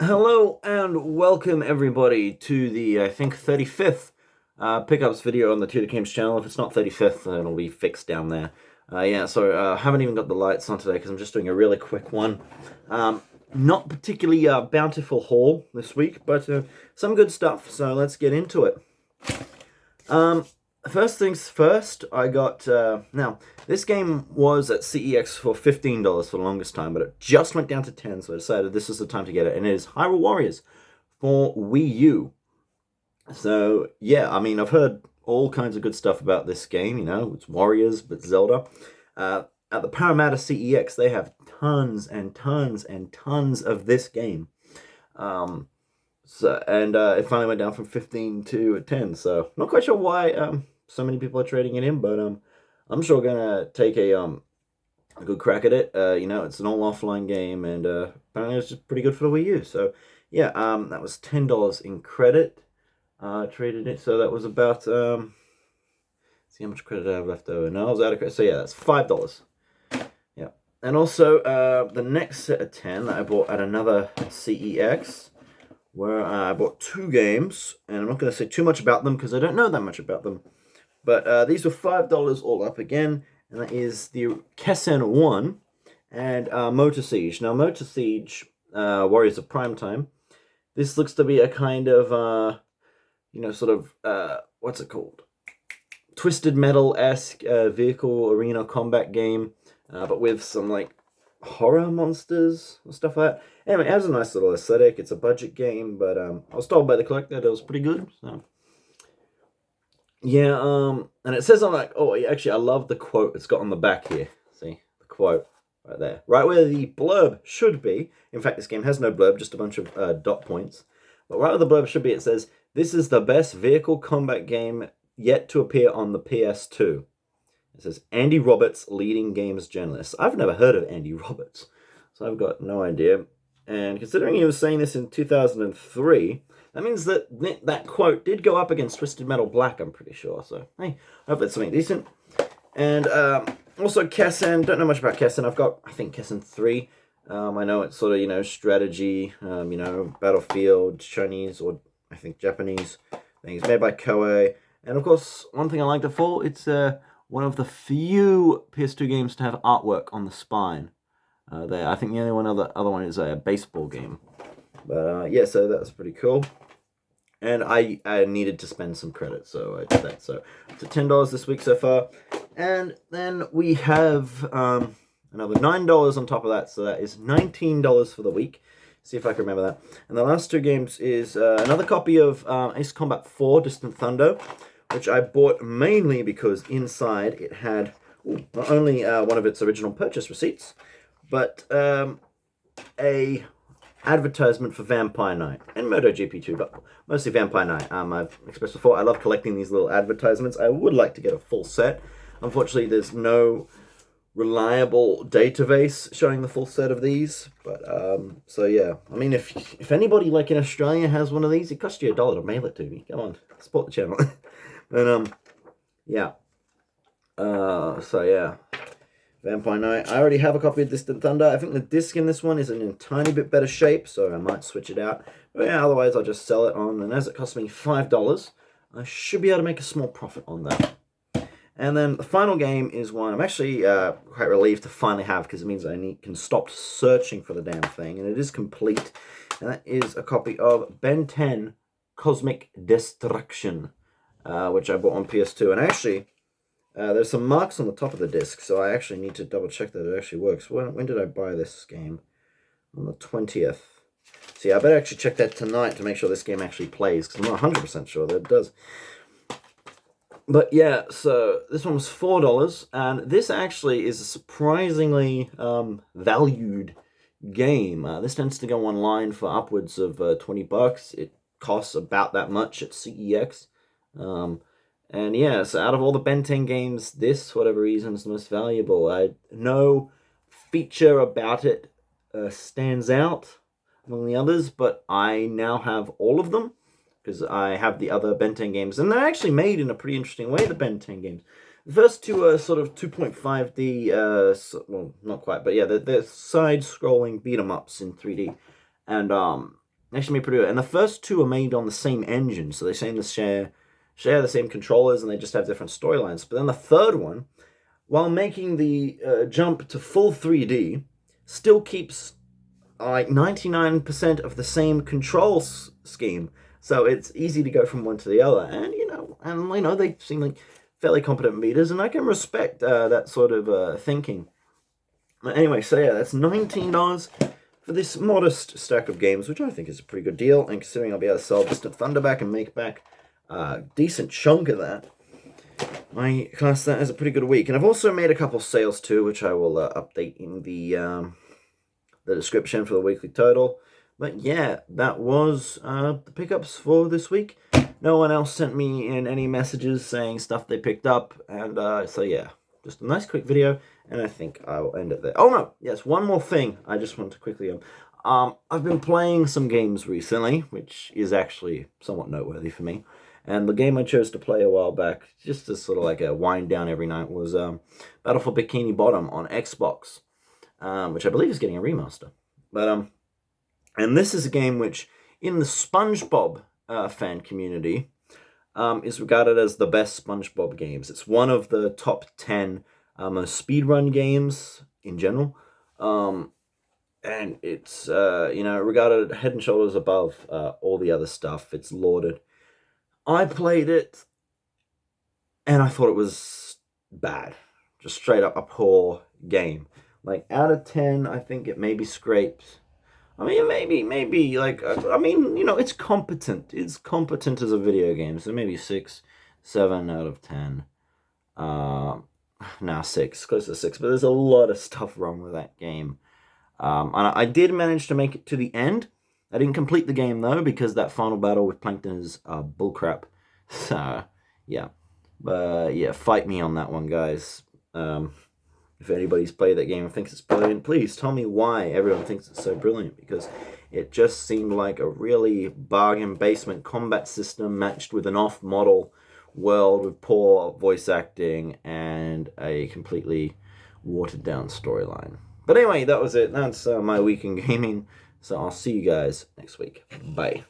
Hello and welcome everybody to the, I think, 35th pickups video on the Tutor Games channel. If it's not 35th, then it'll be fixed down there. I haven't even got the lights on today because I'm just doing a really quick one. Not particularly bountiful haul this week, but some good stuff, so let's get into it. First things first, I got, now, this game was at CEX for $15 for the longest time, but it just went down to 10, so I decided this is the time to get it, and it is Hyrule Warriors for Wii U. So, yeah, I mean, I've heard all kinds of good stuff about this game, you know, it's Warriors, but Zelda. At the Parramatta CEX, they have tons and tons and tons of this game. It finally went down from 15 to 10, so not quite sure why so many people are trading it in, but I'm sure gonna take a good crack at it. You know, it's an all offline game, and apparently it's just pretty good for the Wii U. So yeah, that was $10 in credit. Traded it, so that was about see how much credit I have left over. No, I was out of credit, so yeah, that's $5. Yeah, and also the next set of 10 that I bought at another CEX, where I bought two games, and I'm not going to say too much about them because I don't know that much about them. But these were $5 all up again, and that is the Kessen 1 and Motor Siege. Now, Motor Siege, Warriors of Primetime, this looks to be a kind of, what's it called? Twisted Metal-esque vehicle arena combat game, but with some, like, horror monsters and stuff like that. Anyway, it has a nice little aesthetic. It's a budget game, but I was told by the collector that it was pretty good, so... Yeah, and it says on like, oh, actually, I love the quote it's got on the back here. See, the quote right there. Right where the blurb should be. In fact, this game has no blurb, just a bunch of dot points. But right where the blurb should be, it says, "This is the best vehicle combat game yet to appear on the PS2. It says, Andy Roberts, leading games journalist. I've never heard of Andy Roberts, so I've got no idea. And considering he was saying this in 2003... that means that that quote did go up against Twisted Metal Black, I'm pretty sure. So, hey, I hope that's something decent. And also Kessen, don't know much about Kessen. I've got, I think, Kessen 3. I know it's sort of, you know, strategy, you know, Battlefield, Chinese, or I think Japanese things, made by Koei. And of course, one thing I like to for, it's one of the few PS2 games to have artwork on the spine. There, I think the only other one is a baseball game. But yeah, so that's pretty cool. And I needed to spend some credit, so I did that. So it's $10 this week so far. And then we have another $9 on top of that, so that is $19 for the week. See if I can remember that. And the last two games is another copy of Ace Combat 4 Distant Thunder, which I bought mainly because inside it had not only one of its original purchase receipts, but a advertisement for Vampire Knight and MotoGP 2, but mostly Vampire Knight. I've expressed before, I love collecting these little advertisements. I would like to get a full set. Unfortunately, there's no reliable database showing the full set of these, but so yeah. I mean, if anybody like in Australia has one of these, it costs you $1 to mail it to me. Come on, support the channel. But yeah. So yeah. Vampire Knight. I already have a copy of Distant Thunder. I think the disc in this one is in a tiny bit better shape, so I might switch it out. But yeah, otherwise I'll just sell it on, and as it cost me $5, I should be able to make a small profit on that. And then the final game is one I'm actually quite relieved to finally have, because it means I can stop searching for the damn thing, and it is complete. And that is a copy of Ben 10 Cosmic Destruction, which I bought on PS2. And actually... there's some marks on the top of the disc, so I actually need to double check that it actually works. When did I buy this game? On the 20th. See, I better actually check that tonight to make sure this game actually plays, because I'm not 100% sure that it does. But yeah, so this one was $4, and this actually is a surprisingly valued game. This tends to go online for upwards of $20. It costs about that much at CEX. And yeah, so out of all the Ben 10 games, this, for whatever reason, is the most valuable. No feature about it stands out among the others, but I now have all of them, because I have the other Ben 10 games. And they're actually made in a pretty interesting way, the Ben 10 games. The first two are sort of 2.5D, well, not quite, but yeah, they're side-scrolling beat-em-ups in 3D. And actually made pretty good. And the first two are made on the same engine, so they seem to share the same controllers, and they just have different storylines. But then the third one, while making the jump to full 3D, still keeps like 99% of the same control scheme. So it's easy to go from one to the other. And, they seem like fairly competent meters, and I can respect that sort of thinking. But anyway, so yeah, that's $19 for this modest stack of games, which I think is a pretty good deal. And considering I'll be able to sell Distant Thunder back and make back a decent chunk of that, I class that as a pretty good week. And I've also made a couple sales too, which I will update in the description for the weekly total. But yeah, that was the pickups for this week. No one else sent me in any messages saying stuff they picked up. And so yeah, just a nice quick video. And I think I will end it there. Oh no, yes, one more thing I just want to quickly... I've been playing some games recently, which is actually somewhat noteworthy for me. And the game I chose to play a while back, just as sort of like a wind down every night, was Battle for Bikini Bottom on Xbox, which I believe is getting a remaster. But and this is a game which, in the SpongeBob fan community, is regarded as the best SpongeBob games. It's one of the top 10 speedrun games in general, and it's regarded head and shoulders above all the other stuff. It's lauded. I played it, and I thought it was bad. Just straight up a poor game. Like, out of 10, I think it maybe scraped. I mean, maybe, like, it's competent. It's competent as a video game, so maybe 6, 7 out of 10. Now 6, close to 6, but there's a lot of stuff wrong with that game. And I did manage to make it to the end. I didn't complete the game, though, because that final battle with Plankton is bullcrap. So, yeah. But, yeah, fight me on that one, guys. If anybody's played that game and thinks it's brilliant, please tell me why everyone thinks it's so brilliant, because it just seemed like a really bargain basement combat system matched with an off-model world with poor voice acting and a completely watered-down storyline. But anyway, that was it. That's my week in gaming. So I'll see you guys next week. Bye.